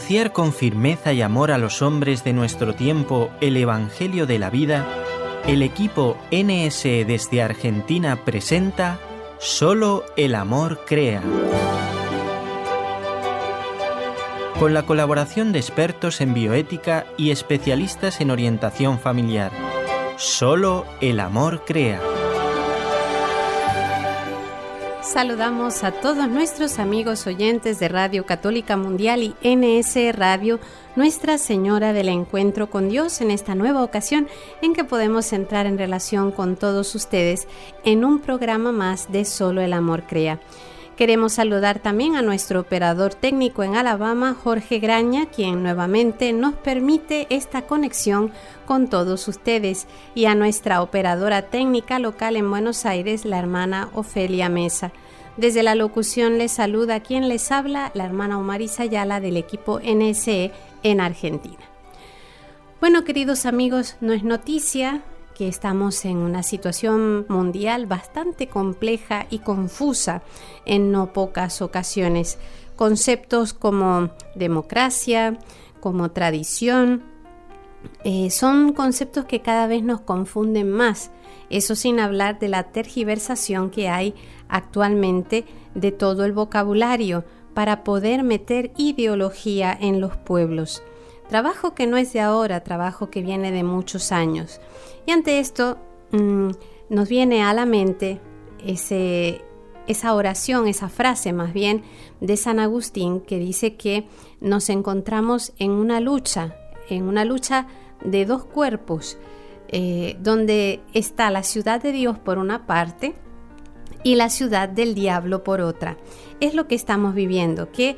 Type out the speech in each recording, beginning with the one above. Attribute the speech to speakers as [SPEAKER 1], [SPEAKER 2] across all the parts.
[SPEAKER 1] anunciar con firmeza y amor a los hombres de nuestro tiempo el Evangelio de la vida, el equipo NSE desde Argentina presenta Solo el amor crea. Con la colaboración de expertos en bioética y especialistas en orientación familiar. Solo el amor crea.
[SPEAKER 2] Saludamos a todos nuestros amigos oyentes de Radio Católica Mundial y NS Radio, Nuestra Señora del Encuentro con Dios, en esta nueva ocasión en que podemos entrar en relación con todos ustedes en un programa más de Solo el Amor Crea. Queremos saludar también a nuestro operador técnico en Alabama, Jorge Graña, quien nuevamente nos permite esta conexión con todos ustedes, y a nuestra operadora técnica local en Buenos Aires, la hermana Ofelia Mesa. Desde la locución les saluda quien les habla, la hermana Omarisa Ayala del equipo NSE en Argentina. Bueno, queridos amigos, no es noticia que estamos en una situación mundial bastante compleja y confusa en no pocas ocasiones. Conceptos como democracia, como tradición, son conceptos que cada vez nos confunden más. Eso sin hablar de la tergiversación que hay actualmente de todo el vocabulario para poder meter ideología en los pueblos. Trabajo que no es de ahora, trabajo que viene de muchos años. Y ante esto nos viene a la mente esa oración, esa frase más bien de San Agustín, que dice que nos encontramos en una lucha de dos cuerpos, donde está la ciudad de Dios por una parte y la ciudad del diablo por otra. Es lo que estamos viviendo, que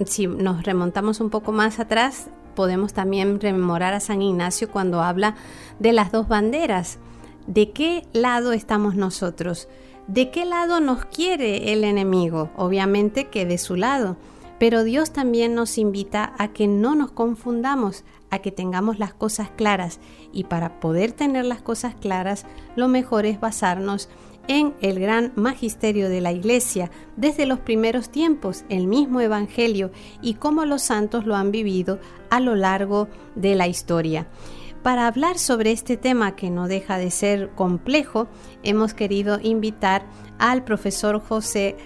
[SPEAKER 2] si nos remontamos un poco más atrás, podemos también rememorar a San Ignacio cuando habla de las dos banderas. ¿De qué lado estamos nosotros? ¿De qué lado nos quiere el enemigo? Obviamente que de su lado, pero Dios también nos invita a que no nos confundamos, a que tengamos las cosas claras, y para poder tener las cosas claras, lo mejor es basarnos en el gran magisterio de la Iglesia desde los primeros tiempos, el mismo Evangelio y cómo los santos lo han vivido a lo largo de la historia. Para hablar sobre este tema, que no deja de ser complejo, hemos querido invitar al profesor José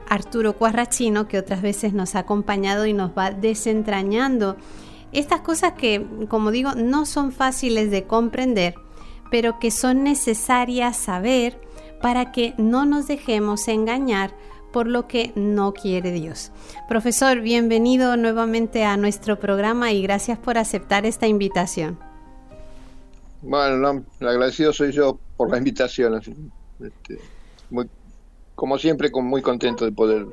[SPEAKER 2] Arturo Cuarrachino, que otras veces nos ha acompañado y nos va desentrañando estas cosas que, como digo, no son fáciles de comprender, pero que son necesarias saber para que no nos dejemos engañar por lo que no quiere Dios. Profesor, bienvenido nuevamente a nuestro programa y gracias por aceptar esta invitación.
[SPEAKER 3] Bueno, no, el agradecido soy yo por la invitación. Como siempre, muy contento de poder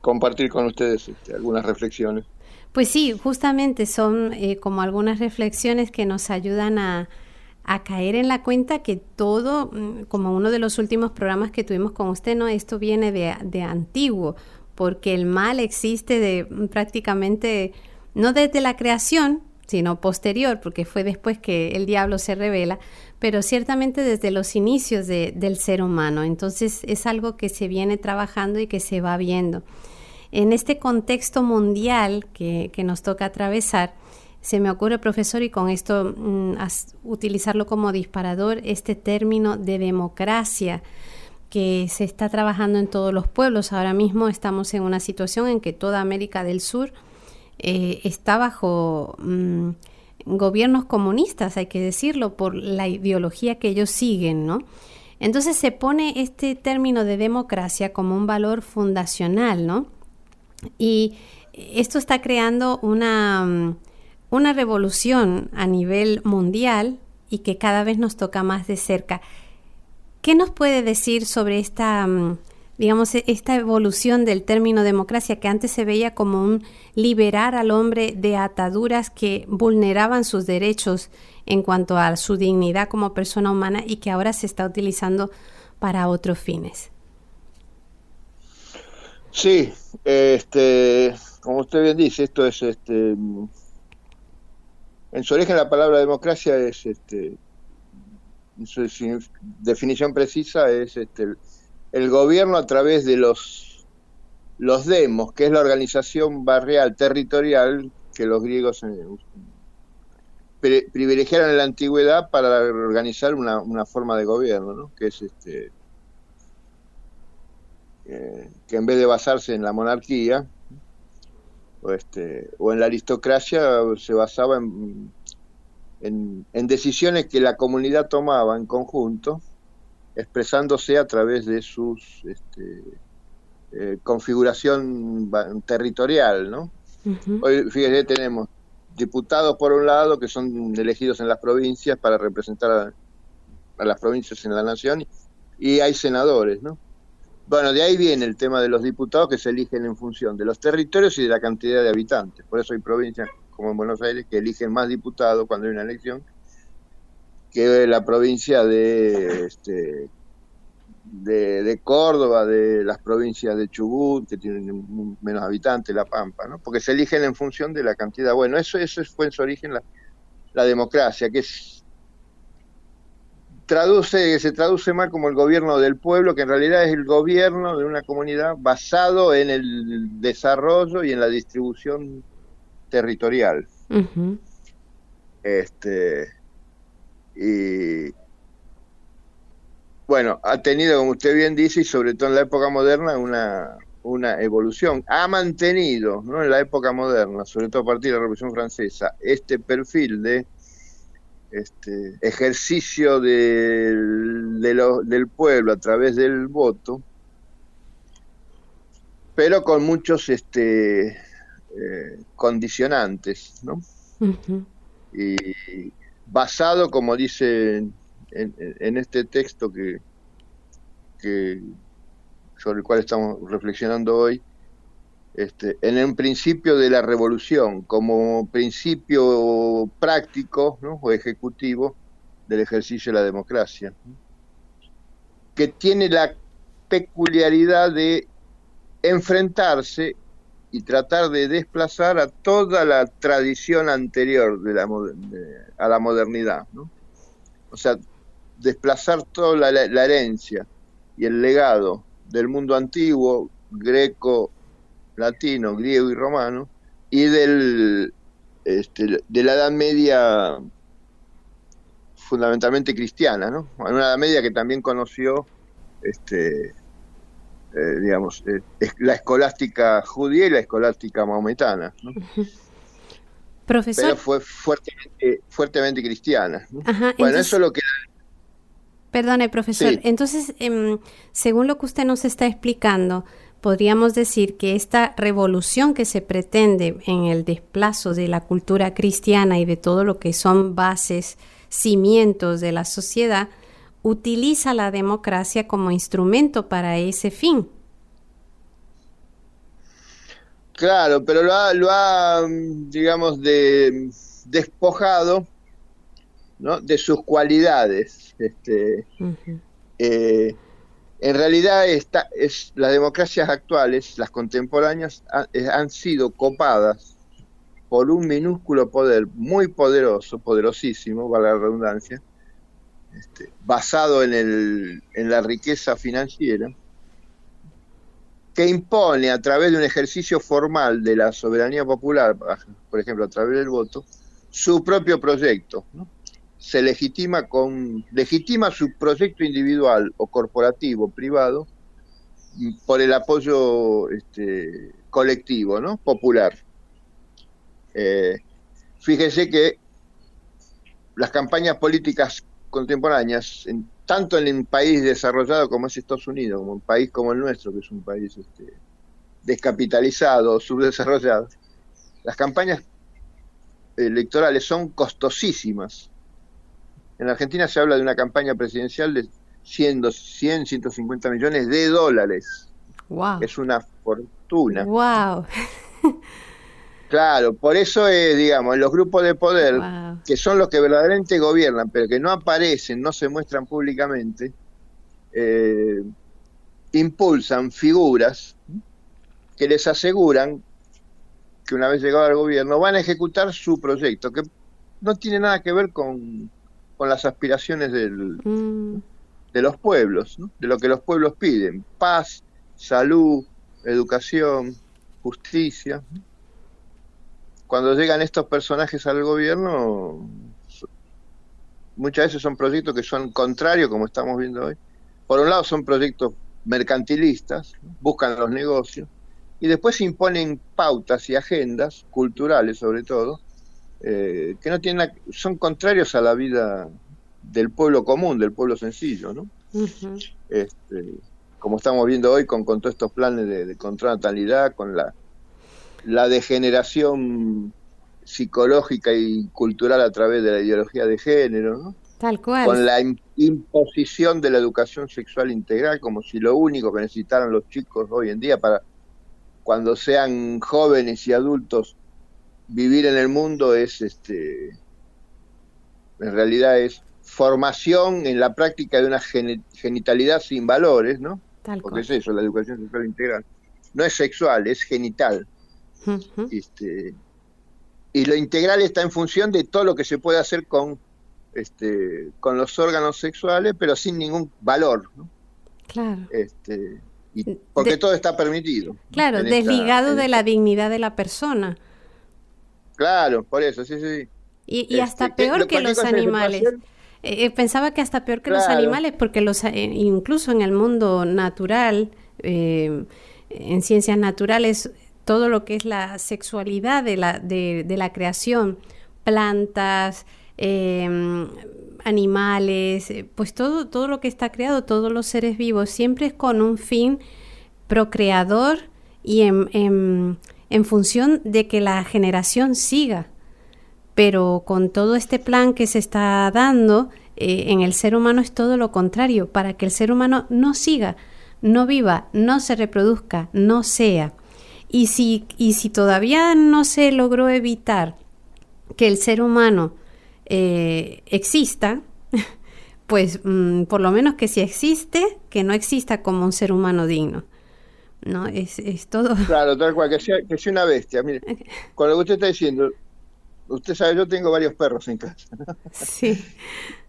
[SPEAKER 3] compartir con ustedes algunas reflexiones.
[SPEAKER 2] Pues sí, justamente son como algunas reflexiones que nos ayudan a caer en la cuenta que todo, como uno de los últimos programas que tuvimos con usted, ¿no? Esto viene de antiguo, porque el mal existe prácticamente, no desde la creación, sino posterior, porque fue después que el diablo se revela, pero ciertamente desde los inicios del ser humano. Entonces es algo que se viene trabajando y que se va viendo. En este contexto mundial que nos toca atravesar, se me ocurre, profesor, y con esto utilizarlo como disparador, este término de democracia que se está trabajando en todos los pueblos. Ahora mismo estamos en una situación en que toda América del Sur está bajo gobiernos comunistas, hay que decirlo, por la ideología que ellos siguen, ¿no? Entonces se pone este término de democracia como un valor fundacional, ¿no? Y esto está creando una revolución a nivel mundial y que cada vez nos toca más de cerca. ¿Qué nos puede decir sobre esta evolución del término democracia, que antes se veía como un liberar al hombre de ataduras que vulneraban sus derechos en cuanto a su dignidad como persona humana, y que ahora se está utilizando para otros fines?
[SPEAKER 3] Sí, como usted bien dice, esto es en su origen la palabra democracia es en su definición precisa es el gobierno a través de los los demos, que es la organización barrial territorial que los griegos privilegiaron en la antigüedad para organizar una forma de gobierno, ¿no? Que es que en vez de basarse en la monarquía o en la aristocracia, se basaba en decisiones que la comunidad tomaba en conjunto, expresándose a través de sus configuración territorial, ¿no? Uh-huh. Hoy, fíjese, tenemos diputados por un lado, que son elegidos en las provincias para representar a las provincias en la nación, y hay senadores, ¿no? Bueno, de ahí viene el tema de los diputados, que se eligen en función de los territorios y de la cantidad de habitantes. Por eso hay provincias, como en Buenos Aires, que eligen más diputados cuando hay una elección, que la provincia de Córdoba, de las provincias de Chubut, que tienen menos habitantes, La Pampa, ¿no? Porque se eligen en función de la cantidad. Bueno, eso fue en su origen la democracia, que se traduce mal como el gobierno del pueblo, que en realidad es el gobierno de una comunidad basado en el desarrollo y en la distribución territorial. Uh-huh. Y bueno, ha tenido, como usted bien dice, y sobre todo en la época moderna, una evolución. Ha mantenido, ¿no?, en la época moderna, sobre todo a partir de la Revolución Francesa, este perfil de ejercicio del pueblo a través del voto, pero con muchos condicionantes, ¿no? Uh-huh. Y basado, como dice en este texto sobre el cual estamos reflexionando hoy, en un principio de la revolución, como principio práctico, ¿no?, o ejecutivo del ejercicio de la democracia, ¿no?, que tiene la peculiaridad de enfrentarse y tratar de desplazar a toda la tradición anterior a la modernidad, ¿no? O sea, desplazar toda la herencia y el legado del mundo antiguo, greco, latino, griego y romano, y de la Edad Media fundamentalmente cristiana, ¿no? Una Edad Media que también conoció la escolástica judía y la escolástica maometana, ¿no?
[SPEAKER 2] Profesor.
[SPEAKER 3] Pero fue fuertemente cristiana, ¿no?
[SPEAKER 2] Ajá,
[SPEAKER 3] bueno,
[SPEAKER 2] entonces,
[SPEAKER 3] eso es lo que...
[SPEAKER 2] Perdone, profesor.
[SPEAKER 3] Sí.
[SPEAKER 2] Entonces, según lo que usted nos está explicando, podríamos decir que esta revolución que se pretende en el desplazo de la cultura cristiana y de todo lo que son bases, cimientos de la sociedad, utiliza la democracia como instrumento para ese fin.
[SPEAKER 3] Claro, pero lo ha digamos, despojado, ¿no?, de sus cualidades. Uh-huh. En realidad las democracias actuales, las contemporáneas, han sido copadas por un minúsculo poder muy poderoso, poderosísimo, vale la redundancia, basado en la riqueza financiera, que impone a través de un ejercicio formal de la soberanía popular, por ejemplo, a través del voto, su propio proyecto, ¿no? Se legitima su proyecto individual o corporativo, privado, por el apoyo colectivo, ¿no?, popular. Fíjese que las campañas políticas contemporáneas, tanto en un país desarrollado como es Estados Unidos, como un país como el nuestro, que es un país descapitalizado, subdesarrollado, las campañas electorales son costosísimas. En Argentina se habla de una campaña presidencial de 150 millones de dólares.
[SPEAKER 2] Wow.
[SPEAKER 3] Es una fortuna.
[SPEAKER 2] Wow.
[SPEAKER 3] Claro, por eso digamos, los grupos de poder, wow, que son los que verdaderamente gobiernan, pero que no aparecen, no se muestran públicamente, impulsan figuras que les aseguran que una vez llegado al gobierno van a ejecutar su proyecto, que no tiene nada que ver con las aspiraciones de los pueblos, ¿no?, de lo que los pueblos piden: paz, salud, educación, justicia. Cuando llegan estos personajes al gobierno, muchas veces son proyectos que son contrarios, como estamos viendo hoy. Por un lado son proyectos mercantilistas, buscan los negocios, y después imponen pautas y agendas, culturales sobre todo, que no tienen, son contrarios a la vida del pueblo común, del pueblo sencillo, ¿no? Uh-huh. Como estamos viendo hoy con todos estos planes de contra natalidad, con la degeneración psicológica y cultural a través de la ideología de género, ¿no?
[SPEAKER 2] Tal cual.
[SPEAKER 3] Con la imposición de la educación sexual integral, como si lo único que necesitaran los chicos hoy en día para cuando sean jóvenes y adultos vivir en el mundo es en realidad es formación en la práctica de una genitalidad sin valores, ¿no?
[SPEAKER 2] Tal
[SPEAKER 3] Porque
[SPEAKER 2] cual.
[SPEAKER 3] es eso, la educación sexual integral. No es sexual, es genital. Uh-huh. Y lo integral está en función de todo lo que se puede hacer con los órganos sexuales, pero sin ningún valor, ¿no?
[SPEAKER 2] Claro.
[SPEAKER 3] Porque todo está permitido.
[SPEAKER 2] Claro, desligado de la dignidad de la persona.
[SPEAKER 3] Claro, por eso, sí.
[SPEAKER 2] Y hasta peor que los animales. Pensaba que hasta peor que los animales, porque incluso en el mundo natural, en ciencias naturales, todo lo que es la sexualidad de la creación, plantas, animales, pues todo lo que está creado, todos los seres vivos, siempre es con un fin procreador y en función de que la generación siga. Pero con todo este plan que se está dando, en el ser humano es todo lo contrario, para que el ser humano no siga, no viva, no se reproduzca, no sea. Y si todavía no se logró evitar que el ser humano exista, pues por lo menos que si existe, que no exista como un ser humano digno. ¿No? Es todo.
[SPEAKER 3] Claro, tal cual, que sea una bestia. Mire, con lo que usted está diciendo, usted sabe, yo tengo varios perros en casa, ¿no?
[SPEAKER 2] Sí.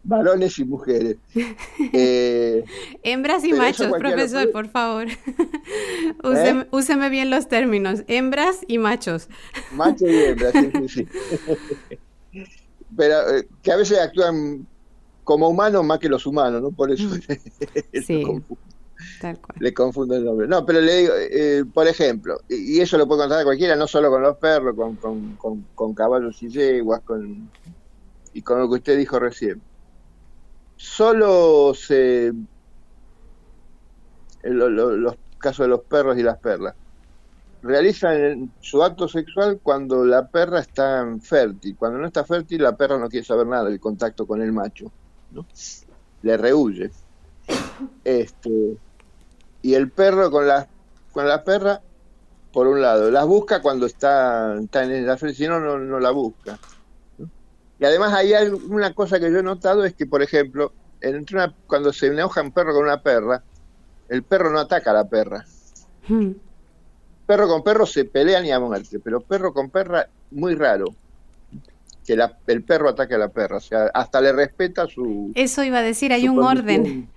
[SPEAKER 3] Varones y mujeres.
[SPEAKER 2] Hembras y machos, profesor, por favor. Úseme bien los términos. Hembras y machos.
[SPEAKER 3] Machos y hembras, sí. Pero que a veces actúan como humanos más que los humanos, ¿no? Por eso
[SPEAKER 2] sí. Tal cual.
[SPEAKER 3] Le confundo el nombre. No, pero le digo, por ejemplo, y eso lo puede contar cualquiera, no solo con los perros, con caballos y yeguas, y con lo que usted dijo recién. Solo los casos de los perros y las perlas realizan su acto sexual cuando la perra está fértil. Cuando no está fértil, la perra no quiere saber nada del contacto con el macho, ¿no? Le rehúye. Y el perro con la perra, por un lado, las busca cuando está en la frente, si no la busca, ¿no? Y además hay una cosa que yo he notado, es que, por ejemplo, cuando se enoja un perro con una perra, el perro no ataca a la perra. Perro con perro se pelean y a muerte, pero perro con perra, muy raro que el perro ataque a la perra, o sea, hasta le respeta su...
[SPEAKER 2] Eso iba a decir, hay un orden.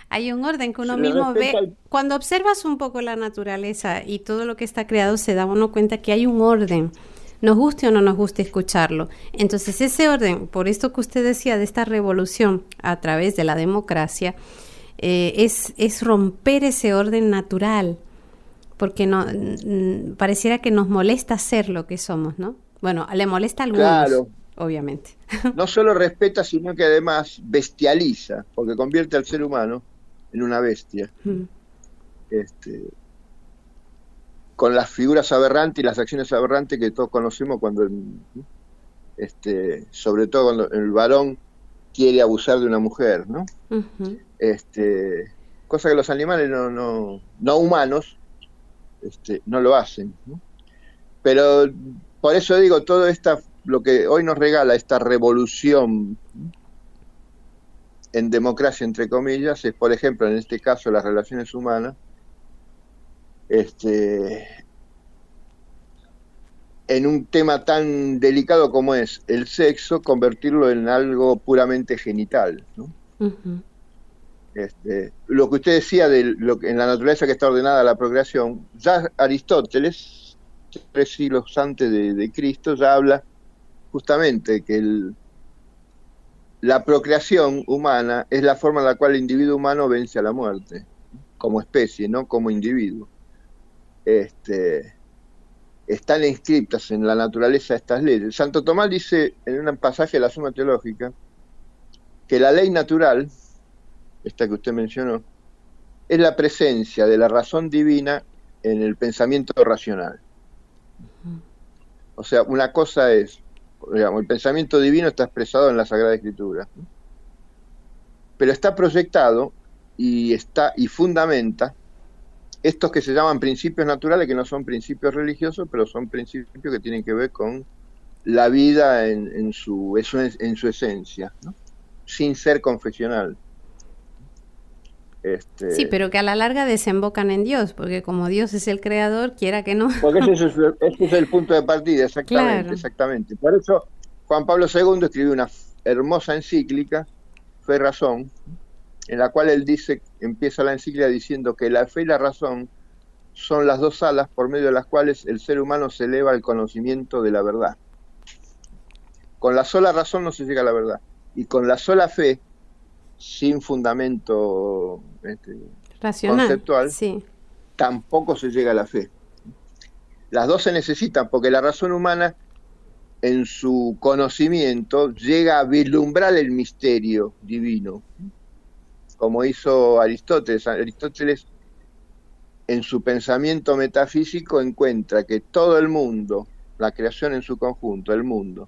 [SPEAKER 2] Hay un orden que uno mismo ve. Cuando observas un poco la naturaleza y todo lo que está creado, se da uno cuenta que hay un orden. Nos guste o no nos guste escucharlo. Entonces, ese orden, por esto que usted decía de esta revolución a través de la democracia, es romper ese orden natural, porque pareciera que nos molesta ser lo que somos, ¿no? Bueno, le molesta a algunos, claro, obviamente.
[SPEAKER 3] No solo respeta, sino que además bestializa, porque convierte al ser humano en una bestia. Con las figuras aberrantes y las acciones aberrantes que todos conocemos cuando, sobre todo cuando el varón quiere abusar de una mujer, ¿no? Uh-huh. Cosa que los animales no humanos no lo hacen, ¿no? Pero por eso digo, todo lo que hoy nos regala esta revolución en democracia, entre comillas, es, por ejemplo, en este caso, las relaciones humanas, en un tema tan delicado como es el sexo, convertirlo en algo puramente genital, ¿no? Uh-huh. Lo que usted decía de en la naturaleza que está ordenada la procreación, ya Aristóteles, 3 siglos antes de Cristo, ya habla justamente que la procreación humana es la forma en la cual el individuo humano vence a la muerte, como especie, no como individuo. Están inscritas en la naturaleza estas leyes. Santo Tomás dice en un pasaje de la Suma Teológica que la ley natural, esta que usted mencionó, es la presencia de la razón divina en el pensamiento racional. O sea, una cosa es, digamos, el pensamiento divino está expresado en la Sagrada Escritura, ¿no? Pero está proyectado y fundamenta estos que se llaman principios naturales, que no son principios religiosos, pero son principios que tienen que ver con la vida en su esencia, ¿no? Sin ser confesional.
[SPEAKER 2] Sí, pero que a la larga desembocan en Dios, porque como Dios es el creador, quiera que no.
[SPEAKER 3] Porque ese es el punto de partida, exactamente, claro. Exactamente. Por eso Juan Pablo II escribió una hermosa encíclica, Fe y Razón, en la cual él empieza la encíclica diciendo que la fe y la razón son las dos alas por medio de las cuales el ser humano se eleva al conocimiento de la verdad. Con la sola razón no se llega a la verdad, y con la sola fe, sin fundamento
[SPEAKER 2] racional,
[SPEAKER 3] conceptual,
[SPEAKER 2] sí,
[SPEAKER 3] tampoco se llega a la fe. Las dos se necesitan porque la razón humana en su conocimiento llega a vislumbrar el misterio divino, como hizo Aristóteles. Aristóteles en su pensamiento metafísico encuentra que todo el mundo, la creación en su conjunto, el mundo,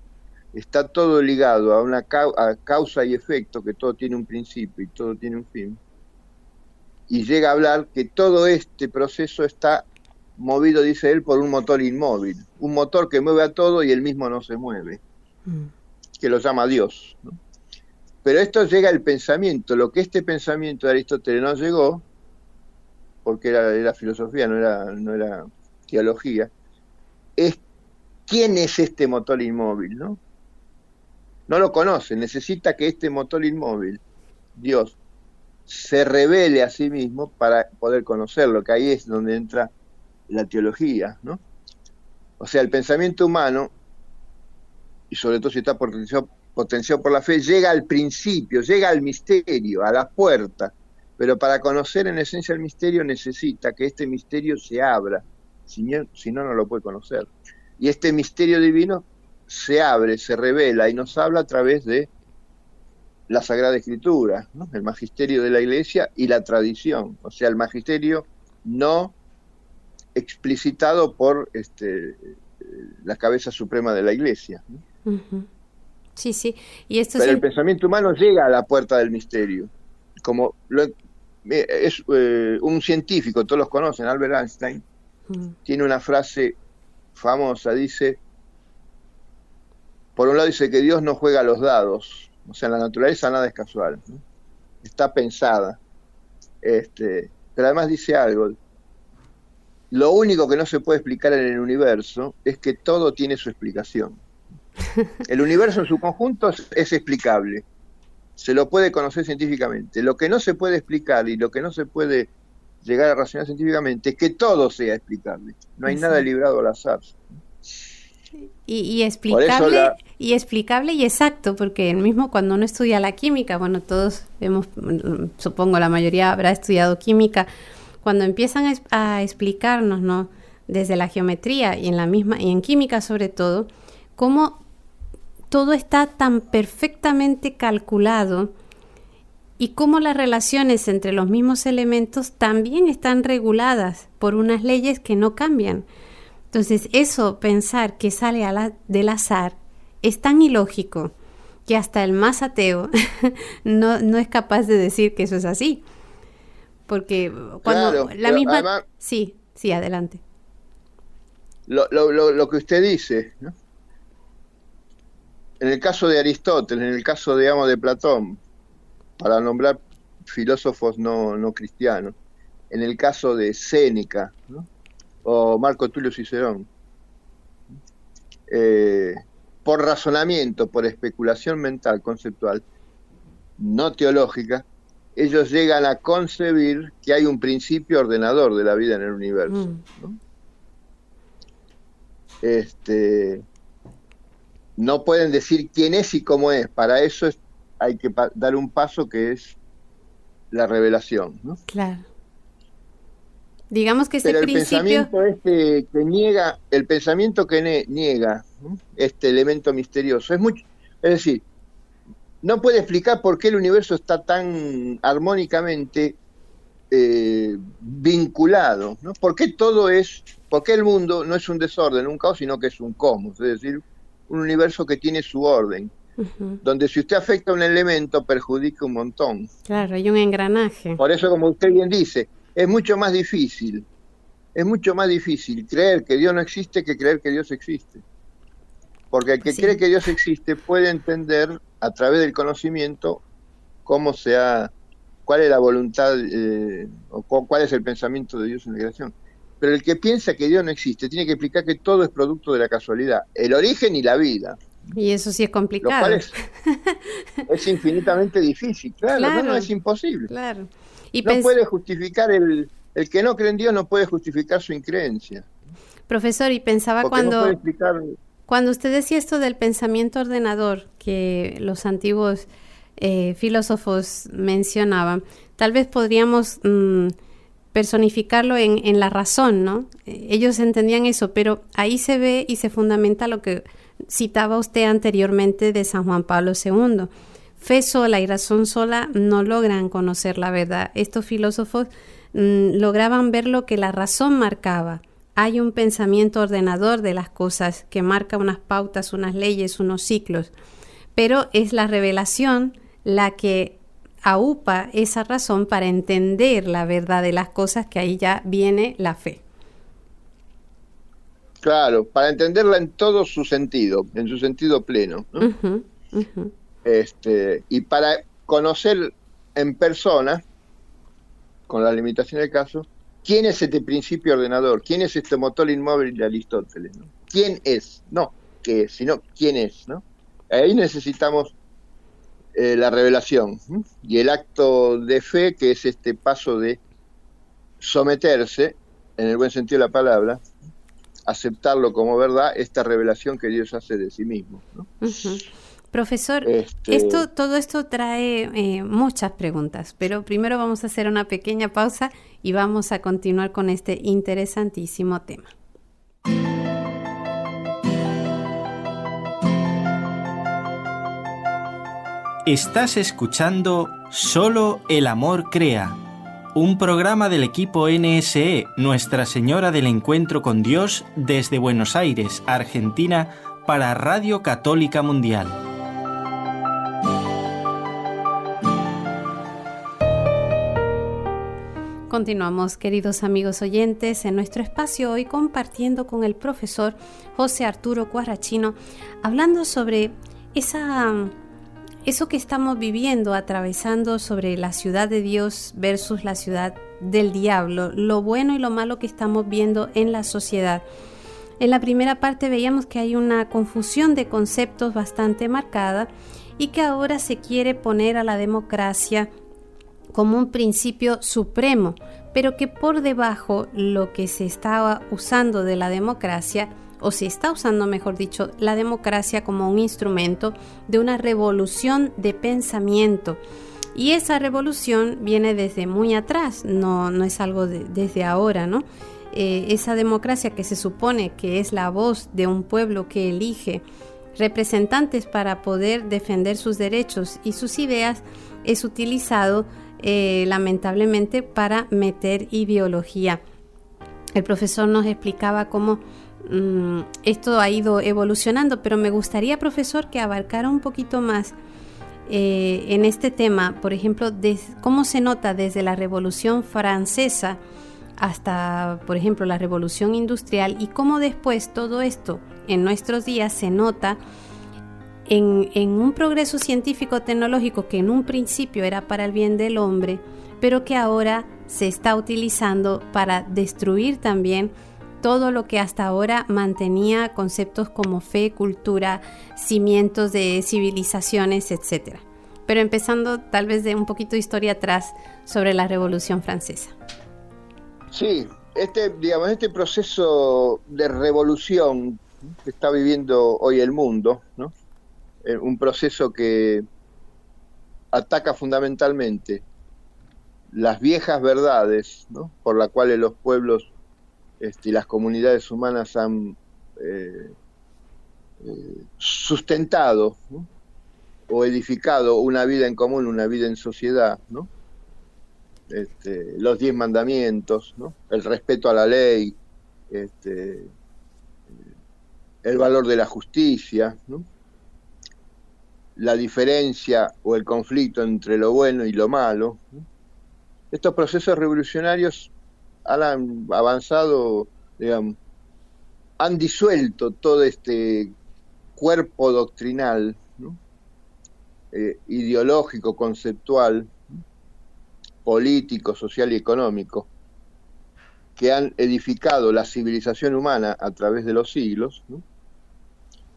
[SPEAKER 3] está todo ligado a una causa y efecto, que todo tiene un principio y todo tiene un fin, y llega a hablar que todo este proceso está movido, dice él, por un motor inmóvil, un motor que mueve a todo y él mismo no se mueve, que lo llama Dios, ¿no? Pero esto llega al pensamiento, lo que este pensamiento de Aristóteles no llegó, porque era filosofía, no era teología, es quién es este motor inmóvil, ¿no? No lo conoce, necesita que este motor inmóvil, Dios, se revele a sí mismo para poder conocerlo, que ahí es donde entra la teología, ¿no? O sea, el pensamiento humano, y sobre todo si está potenciado por la fe, llega al principio, llega al misterio, a la puerta, pero para conocer en esencia el misterio necesita que este misterio se abra, si no, no lo puede conocer. Y este misterio divino se abre, se revela y nos habla a través de la Sagrada Escritura, ¿no? El magisterio de la Iglesia y la tradición, o sea, el magisterio no explicitado por la cabeza suprema de la Iglesia, ¿no?
[SPEAKER 2] Uh-huh. Sí, sí. Y esto
[SPEAKER 3] pero el pensamiento humano llega a la puerta del misterio, como es un científico, todos los conocen, Albert Einstein, tiene una frase famosa, dice, por un lado dice que Dios no juega a los dados, o sea, en la naturaleza nada es casual, ¿no? Está pensada, pero además dice algo, lo único que no se puede explicar en el universo es que todo tiene su explicación. El universo en su conjunto es explicable, se lo puede conocer científicamente. Lo que no se puede explicar y lo que no se puede llegar a razonar científicamente es que todo sea explicable. No hay nada librado al azar.
[SPEAKER 2] Y explicable, y explicable y exacto, porque el mismo cuando uno estudia la química, bueno, todos hemos, supongo la mayoría habrá estudiado química, cuando empiezan a explicarnos, ¿no?, desde la geometría y en química sobre todo, cómo todo está tan perfectamente calculado y cómo las relaciones entre los mismos elementos también están reguladas por unas leyes que no cambian. Entonces, eso, pensar que sale del azar, es tan ilógico que hasta el más ateo no es capaz de decir que eso es así. Porque cuando la misma... Además, sí, adelante.
[SPEAKER 3] Lo que usted dice, ¿no? En el caso de Aristóteles, en el caso, digamos, de Platón, para nombrar filósofos no cristianos, en el caso de Séneca, ¿no?, o Marco Tulio Cicerón, por razonamiento, por especulación mental, conceptual, no teológica, ellos llegan a concebir que hay un principio ordenador de la vida en el universo, ¿no? No pueden decir quién es y cómo es. Para eso hay que dar un paso que es la revelación, ¿no?
[SPEAKER 2] Claro. Digamos que ese
[SPEAKER 3] Pero el
[SPEAKER 2] principio...
[SPEAKER 3] pensamiento que niega, el pensamiento que niega, ¿no?, este elemento misterioso, es decir, no puede explicar por qué el universo está tan armónicamente vinculado, ¿no? ¿Por qué el mundo no es un desorden, un caos, sino que es un cosmos? Es decir, un universo que tiene su orden, donde si usted afecta un elemento perjudica un montón.
[SPEAKER 2] Claro, hay un engranaje.
[SPEAKER 3] Por eso, como usted bien dice, es mucho más difícil creer que Dios no existe que creer que Dios existe. Porque el que cree que Dios existe puede entender a través del conocimiento cuál es la voluntad o cuál es el pensamiento de Dios en la creación. Pero el que piensa que Dios no existe tiene que explicar que todo es producto de la casualidad, el origen y la vida.
[SPEAKER 2] Y eso sí es complicado.
[SPEAKER 3] Lo cual es infinitamente difícil, claro. No, es imposible.
[SPEAKER 2] Claro.
[SPEAKER 3] No puede justificar, el que no cree en Dios no puede justificar su increencia.
[SPEAKER 2] Profesor, y pensaba cuando usted decía esto del pensamiento ordenador que los antiguos filósofos mencionaban, tal vez podríamos personificarlo en la razón, ¿no? Ellos entendían eso, pero ahí se ve y se fundamenta lo que citaba usted anteriormente de San Juan Pablo II. Fe sola y razón sola no logran conocer la verdad. Estos filósofos lograban ver lo que la razón marcaba. Hay un pensamiento ordenador de las cosas que marca unas pautas, unas leyes, unos ciclos, pero es la revelación la que aupa esa razón para entender la verdad de las cosas, que ahí ya viene la fe.
[SPEAKER 3] Claro, para entenderla en todo su sentido, en su sentido pleno, ¿no? Y para conocer en persona, con las limitaciones del caso, ¿quién es este principio ordenador? ¿Quién es este motor inmóvil de Aristóteles, ¿no? ¿Quién es? No qué es, sino quién es, ¿no? Ahí necesitamos la revelación, ¿sí? Y el acto de fe, que es este paso de someterse, en el buen sentido de la palabra, aceptarlo como verdad, esta revelación que Dios hace de sí mismo, ¿no?
[SPEAKER 2] Profesor, todo esto trae muchas preguntas, pero primero vamos a hacer una pequeña pausa y vamos a continuar con este interesantísimo tema.
[SPEAKER 1] Estás escuchando Solo el Amor Crea, un programa del equipo NSE, Nuestra Señora del Encuentro con Dios, desde Buenos Aires, Argentina, para Radio Católica Mundial.
[SPEAKER 2] Continuamos, queridos amigos oyentes, en nuestro espacio hoy compartiendo con el profesor José Arturo Cuarrachino, hablando sobre eso que estamos viviendo, atravesando sobre la ciudad de Dios versus la ciudad del diablo, lo bueno y lo malo que estamos viendo en la sociedad. En la primera parte veíamos que hay una confusión de conceptos bastante marcada y que ahora se quiere poner a la democracia como un principio supremo, pero que por debajo lo que se estaba usando de la democracia, o se está usando, mejor dicho, la democracia como un instrumento de una revolución de pensamiento. Y esa revolución viene desde muy atrás, no es algo desde ahora, ¿no? Esa democracia que se supone que es la voz de un pueblo que elige representantes para poder defender sus derechos y sus ideas, es utilizado lamentablemente para meter ideología. El profesor nos explicaba cómo esto ha ido evolucionando, pero me gustaría, profesor, que abarcara un poquito más en este tema, por ejemplo, cómo se nota desde la Revolución Francesa hasta, por ejemplo, la Revolución Industrial, y cómo después todo esto en nuestros días se nota en un progreso científico-tecnológico que en un principio era para el bien del hombre, pero que ahora se está utilizando para destruir también todo lo que hasta ahora mantenía conceptos como fe, cultura, cimientos de civilizaciones, etc. pero empezando tal vez de un poquito de historia atrás sobre la Revolución Francesa.
[SPEAKER 3] Sí, este proceso de revolución que está viviendo hoy el mundo, ¿no? Un proceso que ataca fundamentalmente las viejas verdades, ¿no? Por las cuales los pueblos y las comunidades humanas han sustentado, ¿no? O edificado una vida en común, una vida en sociedad, ¿no? Los 10 mandamientos, ¿no? El respeto a la ley, el valor de la justicia, ¿no? La diferencia o el conflicto entre lo bueno y lo malo, ¿no? Estos procesos revolucionarios han avanzado, digamos, han disuelto todo este cuerpo doctrinal, ¿no? Ideológico, conceptual, ¿no? Político, social y económico, que han edificado la civilización humana a través de los siglos, ¿no?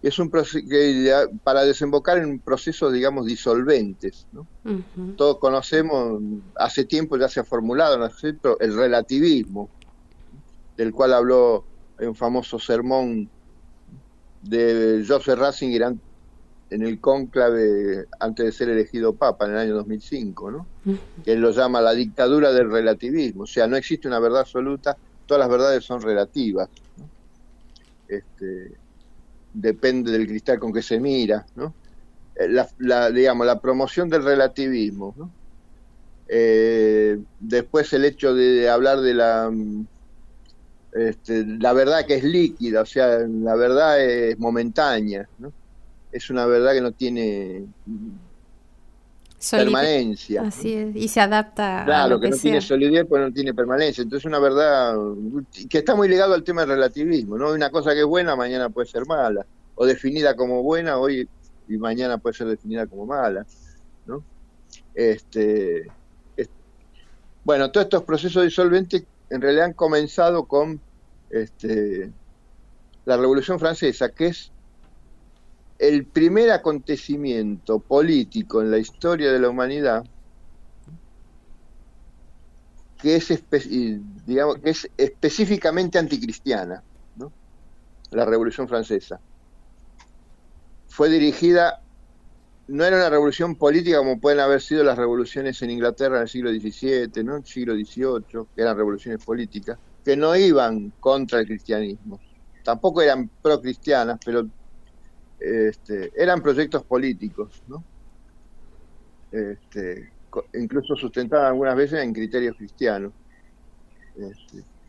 [SPEAKER 3] Es un proceso que, para desembocar en procesos, digamos, disolventes, ¿no? Uh-huh. Todos conocemos, hace tiempo ya se ha formulado, ¿no es cierto?, el relativismo, del cual habló un famoso sermón de Joseph Ratzinger en el cónclave antes de ser elegido papa en el año 2005, ¿no? Uh-huh. Que él lo llama la dictadura del relativismo, o sea, no existe una verdad absoluta, todas las verdades son relativas, ¿no? Depende del cristal con que se mira, ¿no? La promoción del relativismo, ¿no? Después el hecho de hablar de la verdad que es líquida, o sea, la verdad es momentánea, ¿no? Es una verdad que no tiene permanencia.
[SPEAKER 2] Así es, y se adapta
[SPEAKER 3] claro,
[SPEAKER 2] a lo
[SPEAKER 3] que no
[SPEAKER 2] sea.
[SPEAKER 3] Tiene solidez, pues no tiene permanencia. Entonces una verdad que está muy ligado al tema del relativismo, ¿no? Una cosa que es buena mañana puede ser mala, o definida como buena hoy y mañana puede ser definida como mala, ¿no? Bueno, todos estos procesos disolventes en realidad han comenzado con la Revolución Francesa, que es el primer acontecimiento político en la historia de la humanidad que es específicamente anticristiana, ¿no? La Revolución Francesa fue dirigida, no era una revolución política como pueden haber sido las revoluciones en Inglaterra en el siglo XVII, ¿no? El siglo XVIII, que eran revoluciones políticas, que no iban contra el cristianismo, tampoco eran pro-cristianas, pero eran proyectos políticos, ¿no? Incluso sustentadas algunas veces en criterios cristianos.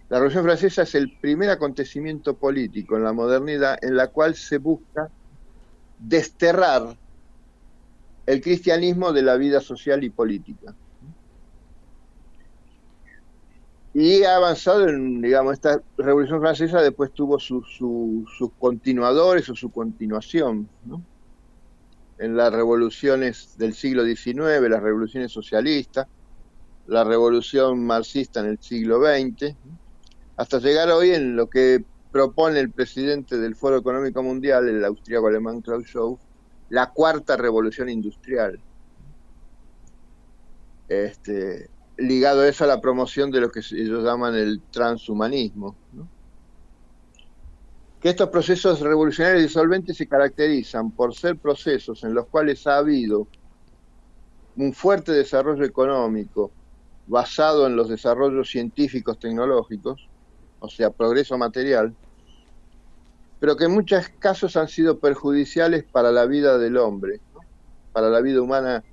[SPEAKER 3] La Revolución Francesa es el primer acontecimiento político en la modernidad en la cual se busca desterrar el cristianismo de la vida social y política. Y ha avanzado en, digamos, esta Revolución Francesa después tuvo sus continuadores o su continuación, ¿no? En las revoluciones del siglo XIX, las revoluciones socialistas, la revolución marxista en el siglo XX, hasta llegar hoy en lo que propone el presidente del Foro Económico Mundial, el austríaco alemán Klaus Schwab, la cuarta revolución industrial. Ligado a eso a la promoción de lo que ellos llaman el transhumanismo, ¿no? Que estos procesos revolucionarios disolventes se caracterizan por ser procesos en los cuales ha habido un fuerte desarrollo económico basado en los desarrollos científicos tecnológicos, o sea, progreso material, pero que en muchos casos han sido perjudiciales para la vida del hombre, ¿no? Para la vida humana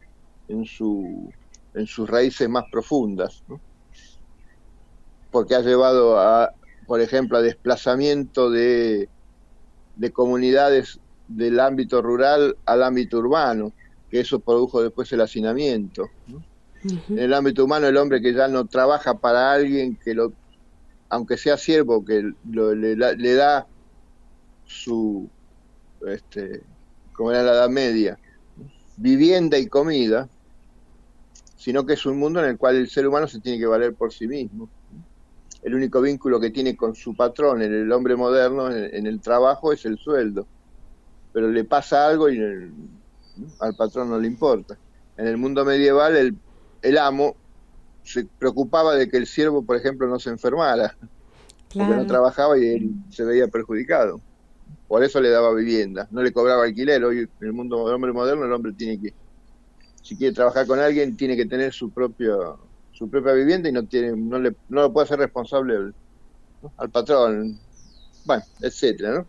[SPEAKER 3] en sus raíces más profundas, ¿no? Porque ha llevado a, por ejemplo, a desplazamiento de comunidades del ámbito rural al ámbito urbano, que eso produjo después el hacinamiento, ¿no? Uh-huh. En el ámbito humano, el hombre que ya no trabaja para alguien que aunque sea siervo, que le da su, como era la Edad Media, vivienda y comida, sino que es un mundo en el cual el ser humano se tiene que valer por sí mismo. El único vínculo que tiene con su patrón, el hombre moderno, en el trabajo es el sueldo. Pero le pasa algo y al patrón no le importa. En el mundo medieval el amo se preocupaba de que el siervo, por ejemplo, no se enfermara, porque no trabajaba y él se veía perjudicado. Por eso le daba vivienda, no le cobraba alquiler. Hoy en el mundo del hombre moderno, el hombre tiene que, si quiere trabajar con alguien, tiene que tener su propia vivienda y no lo puede hacer responsable al patrón, bueno, etcétera, ¿no?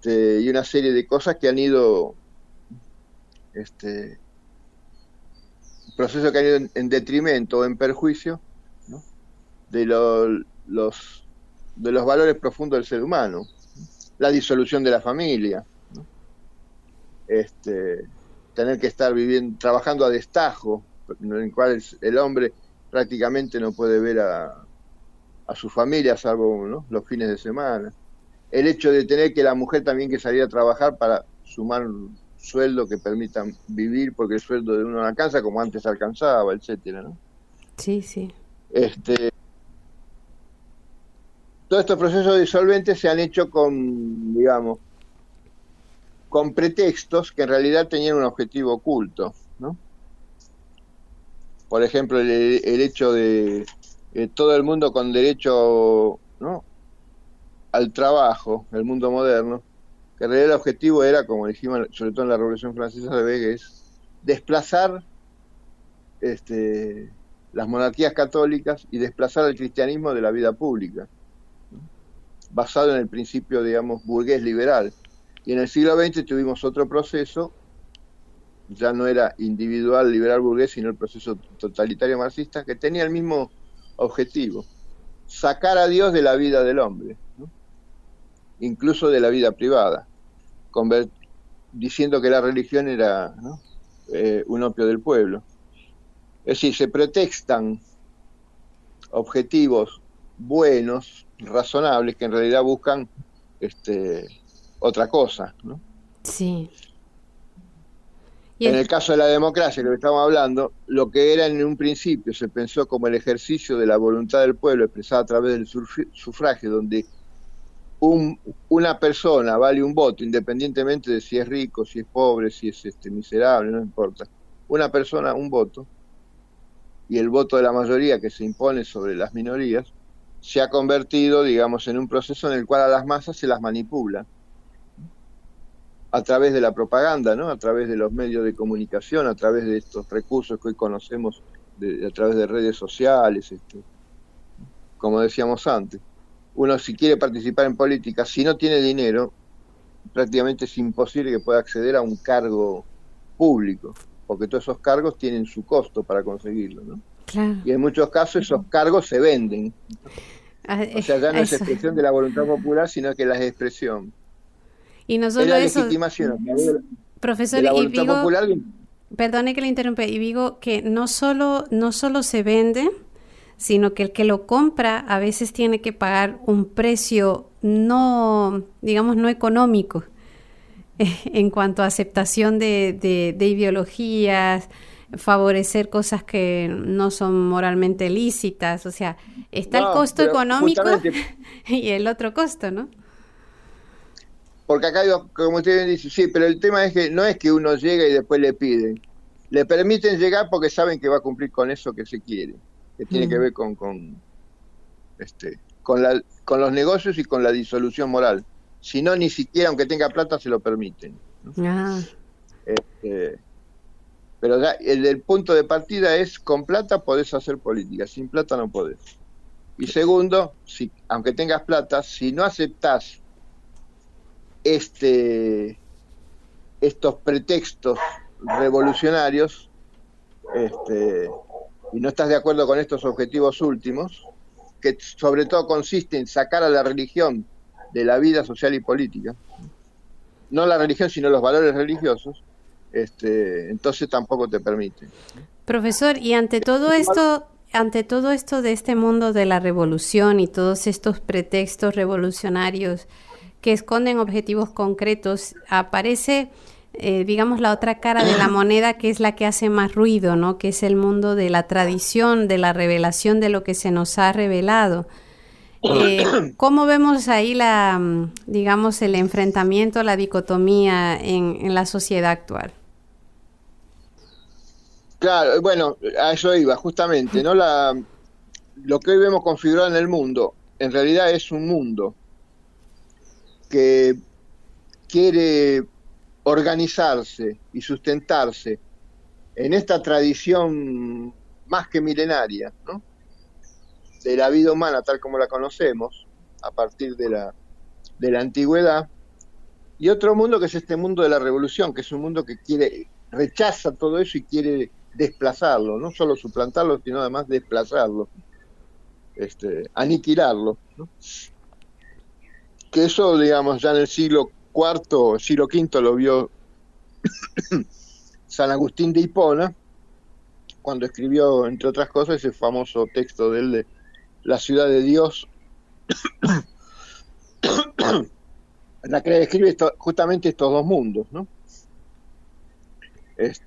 [SPEAKER 3] Y una serie de cosas que han ido, procesos que han ido en detrimento o en perjuicio, ¿no?, de los valores profundos del ser humano. La disolución de la familia, ¿no? Tener que estar trabajando a destajo, en el cual el hombre prácticamente no puede ver a su familia, salvo, ¿no?, los fines de semana. El hecho de tener que la mujer también que salir a trabajar para sumar un sueldo que permita vivir, porque el sueldo de uno no alcanza como antes alcanzaba, etcétera, ¿no?
[SPEAKER 2] Sí, sí.
[SPEAKER 3] Todos estos procesos disolventes se han hecho con pretextos que en realidad tenían un objetivo oculto, ¿no? Por ejemplo, el hecho de todo el mundo con derecho, ¿no?, al trabajo, el mundo moderno, que en realidad el objetivo era, como dijimos, sobre todo en la Revolución Francesa, es desplazar las monarquías católicas y desplazar al cristianismo de la vida pública, ¿no?, basado en el principio, digamos, burgués liberal. Y en el siglo XX tuvimos otro proceso, ya no era individual liberal burgués, sino el proceso totalitario marxista, que tenía el mismo objetivo: sacar a Dios de la vida del hombre, ¿no?, incluso de la vida privada, diciendo que la religión era, ¿no?, un opio del pueblo. Es decir, se pretextan objetivos buenos, razonables, que en realidad buscan otra cosa, ¿no?
[SPEAKER 2] Sí.
[SPEAKER 3] En el caso de la democracia, que estamos hablando, lo que era en un principio se pensó como el ejercicio de la voluntad del pueblo expresada a través del sufragio, donde una persona vale un voto, independientemente de si es rico, si es pobre, si es miserable, no importa. Una persona, un voto, y el voto de la mayoría que se impone sobre las minorías, se ha convertido, digamos, en un proceso en el cual a las masas se las manipula a través de la propaganda, ¿no?, a través de los medios de comunicación, a través de estos recursos que hoy conocemos, a través de redes sociales, como decíamos antes. Uno, si quiere participar en política, si no tiene dinero, prácticamente es imposible que pueda acceder a un cargo público, porque todos esos cargos tienen su costo para conseguirlo, ¿no?
[SPEAKER 2] Claro.
[SPEAKER 3] Y en muchos casos esos cargos se venden. O sea, ya no es expresión de la voluntad popular, sino que la es expresión.
[SPEAKER 2] Y no solo
[SPEAKER 3] es la
[SPEAKER 2] eso,
[SPEAKER 3] legitimación
[SPEAKER 2] profesor,
[SPEAKER 3] de la
[SPEAKER 2] y
[SPEAKER 3] voluntad
[SPEAKER 2] digo,
[SPEAKER 3] popular.
[SPEAKER 2] perdone que le interrumpa, y digo que no solo se vende, sino que el que lo compra a veces tiene que pagar un precio no económico en cuanto a aceptación de ideologías, favorecer cosas que no son moralmente lícitas. O sea, está el costo económico y el otro costo, ¿no?
[SPEAKER 3] Porque acá, como usted dice, sí, pero el tema es que no es que uno llega y después le piden. Le permiten llegar porque saben que va a cumplir con eso que se quiere, que tiene que ver con los negocios y con la disolución moral. Si no, ni siquiera, aunque tenga plata, se lo permiten, ¿no? Pero ya, el punto de partida es: con plata podés hacer política, sin plata no podés. Y segundo, aunque tengas plata, si no aceptás estos pretextos revolucionarios, y no estás de acuerdo con estos objetivos últimos, que sobre todo consiste en sacar a la religión de la vida social y política, no la religión sino los valores religiosos, entonces tampoco te permiten.
[SPEAKER 2] Profesor, y ante todo esto de este mundo de la revolución y todos estos pretextos revolucionarios que esconden objetivos concretos, aparece, la otra cara de la moneda, que es la que hace más ruido, ¿no? Que es el mundo de la tradición, de la revelación de lo que se nos ha revelado. ¿Cómo vemos ahí el enfrentamiento, la dicotomía en la sociedad actual?
[SPEAKER 3] Claro, bueno, a eso iba, justamente, ¿no? Lo que hoy vemos configurado en el mundo, en realidad es un mundo que quiere organizarse y sustentarse en esta tradición más que milenaria, ¿no? De la vida humana tal como la conocemos, a partir de la antigüedad, y otro mundo que es este mundo de la revolución, que es un mundo que rechaza todo eso y quiere desplazarlo, no solo suplantarlo, sino además desplazarlo, aniquilarlo, ¿no? Que eso, digamos, ya en el siglo IV, siglo V lo vio San Agustín de Hipona, cuando escribió, entre otras cosas, ese famoso texto de él de La ciudad de Dios, en la que describe justamente estos dos mundos, ¿no? Es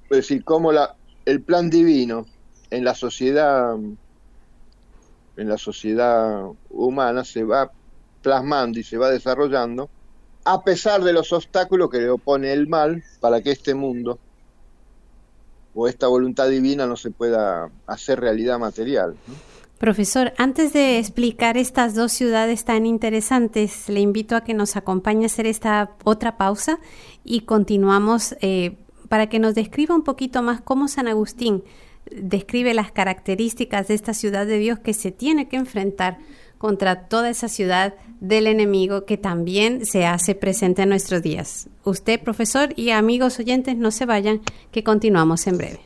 [SPEAKER 3] decir, cómo el plan divino en la sociedad humana se va plasmando y se va desarrollando a pesar de los obstáculos que le opone el mal para que este mundo o esta voluntad divina no se pueda hacer realidad material, ¿no?
[SPEAKER 2] Profesor, antes de explicar estas dos ciudades tan interesantes, le invito a que nos acompañe a hacer esta otra pausa y continuamos para que nos describa un poquito más cómo San Agustín describe las características de esta ciudad de Dios que se tiene que enfrentar contra toda esa ciudad del enemigo que también se hace presente en nuestros días. Usted, profesor, y amigos oyentes, no se vayan, que continuamos en breve.